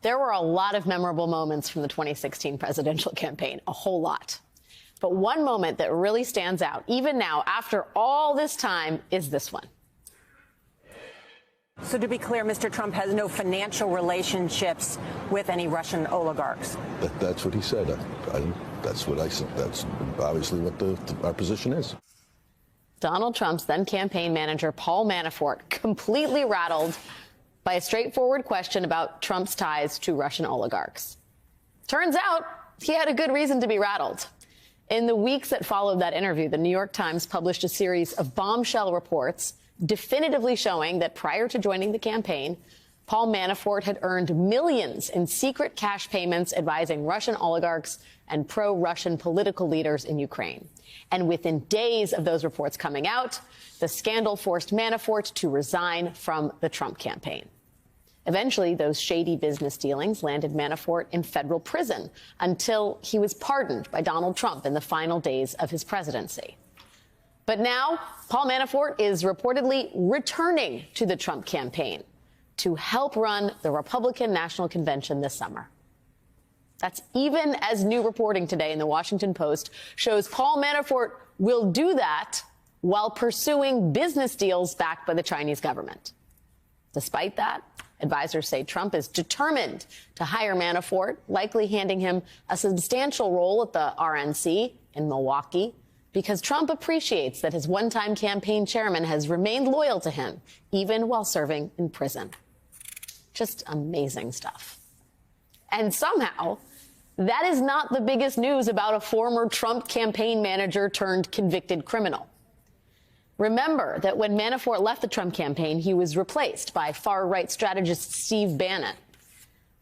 There were a lot of memorable moments from the 2016 presidential campaign, a whole lot. But one moment that really stands out, even now, after all this time, is this one. So to be clear, Mr. Trump has no financial relationships with any Russian oligarchs. That's what he said. That's what I said. That's obviously what our position is. Donald Trump's then campaign manager, Paul Manafort, completely rattled by a straightforward question about Trump's ties to Russian oligarchs. Turns out he had a good reason to be rattled. In the weeks that followed that interview, the New York Times published a series of bombshell reports definitively showing that prior to joining the campaign, Paul Manafort had earned millions in secret cash payments advising Russian oligarchs and pro-Russian political leaders in Ukraine. And within days of those reports coming out, the scandal forced Manafort to resign from the Trump campaign. Eventually, those shady business dealings landed Manafort in federal prison until he was pardoned by Donald Trump in the final days of his presidency. But now, Paul Manafort is reportedly returning to the Trump campaign to help run the Republican National Convention this summer. That's even as new reporting today in the Washington Post shows Paul Manafort will do that while pursuing business deals backed by the Chinese government. Despite that, advisors say Trump is determined to hire Manafort, likely handing him a substantial role at the RNC in Milwaukee, because Trump appreciates that his one-time campaign chairman has remained loyal to him, even while serving in prison. Just amazing stuff. And somehow, that is not the biggest news about a former Trump campaign manager turned convicted criminal. Remember that when Manafort left the Trump campaign, he was replaced by far-right strategist Steve Bannon.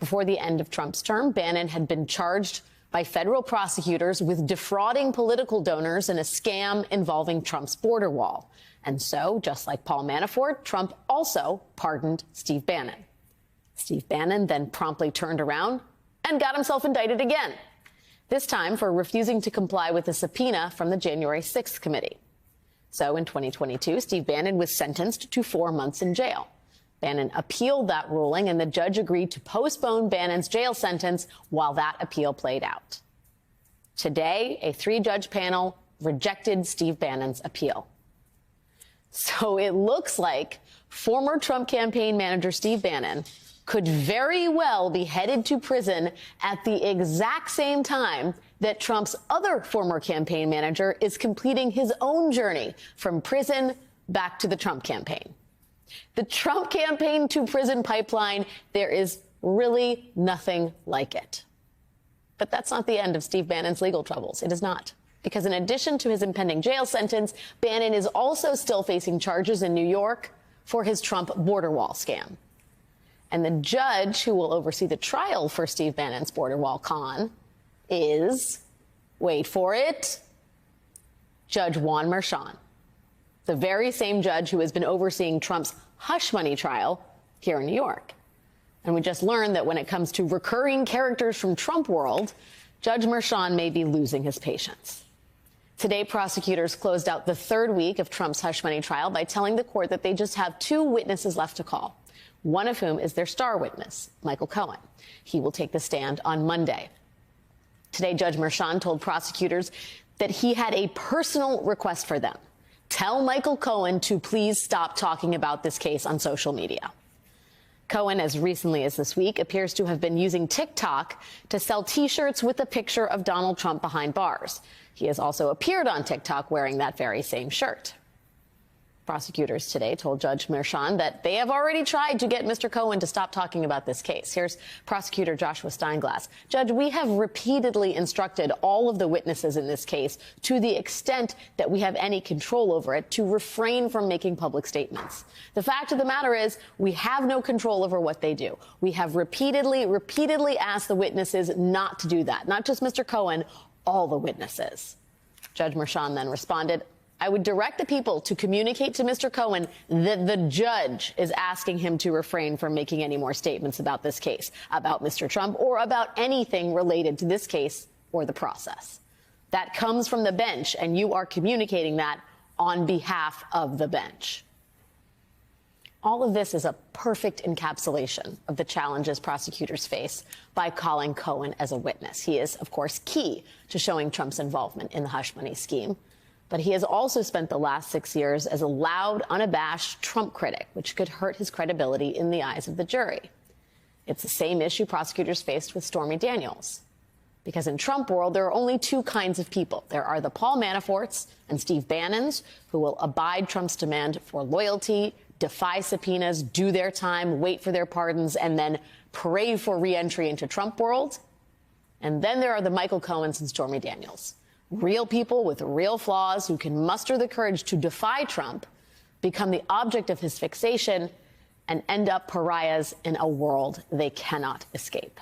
Before the end of Trump's term, Bannon had been charged by federal prosecutors with defrauding political donors in a scam involving Trump's border wall. And so, just like Paul Manafort, Trump also pardoned Steve Bannon. Steve Bannon then promptly turned around and got himself indicted again, this time for refusing to comply with a subpoena from the January 6th committee. So in 2022, Steve Bannon was sentenced to 4 months in jail. Bannon appealed that ruling, and the judge agreed to postpone Bannon's jail sentence while that appeal played out. Today, a 3-judge panel rejected Steve Bannon's appeal. So it looks like former Trump campaign manager Steve Bannon could very well be headed to prison at the exact same time that Trump's other former campaign manager is completing his own journey from prison back to the Trump campaign. The Trump campaign to prison pipeline, there is really nothing like it. But that's not the end of Steve Bannon's legal troubles. It is not. Because in addition to his impending jail sentence, Bannon is also still facing charges in New York for his Trump border wall scam. And the judge who will oversee the trial for Steve Bannon's border wall con is, wait for it, Judge Juan Merchan, the very same judge who has been overseeing Trump's hush money trial here in New York. And we just learned that when it comes to recurring characters from Trump world, Judge Merchan may be losing his patience. Today, prosecutors closed out the 3rd week of Trump's hush money trial by telling the court that they just have 2 witnesses left to call, one of whom is their star witness, Michael Cohen. He will take the stand on Monday. Today, Judge Merchan told prosecutors that he had a personal request for them. Tell Michael Cohen to please stop talking about this case on social media. Cohen, as recently as this week, appears to have been using TikTok to sell T-shirts with a picture of Donald Trump behind bars. He has also appeared on TikTok wearing that very same shirt. Prosecutors today told Judge Merchan that they have already tried to get Mr. Cohen to stop talking about this case. Here's Prosecutor Joshua Steinglass. Judge, we have repeatedly instructed all of the witnesses in this case, to the extent that we have any control over it, to refrain from making public statements. The fact of the matter is we have no control over what they do. We have repeatedly asked the witnesses not to do that. Not just Mr. Cohen, all the witnesses. Judge Merchan then responded, I would direct the people to communicate to Mr. Cohen that the judge is asking him to refrain from making any more statements about this case, about Mr. Trump, or about anything related to this case or the process. That comes from the bench, and you are communicating that on behalf of the bench. All of this is a perfect encapsulation of the challenges prosecutors face by calling Cohen as a witness. He is, of course, key to showing Trump's involvement in the hush money scheme. But he has also spent the last 6 years as a loud, unabashed Trump critic, which could hurt his credibility in the eyes of the jury. It's the same issue prosecutors faced with Stormy Daniels. Because in Trump world, there are only two kinds of people. There are the Paul Manaforts and Steve Bannons, who will abide Trump's demand for loyalty, defy subpoenas, do their time, wait for their pardons, and then pray for re-entry into Trump world. And then there are the Michael Cohens and Stormy Daniels. Real people with real flaws who can muster the courage to defy Trump, become the object of his fixation, and end up pariahs in a world they cannot escape.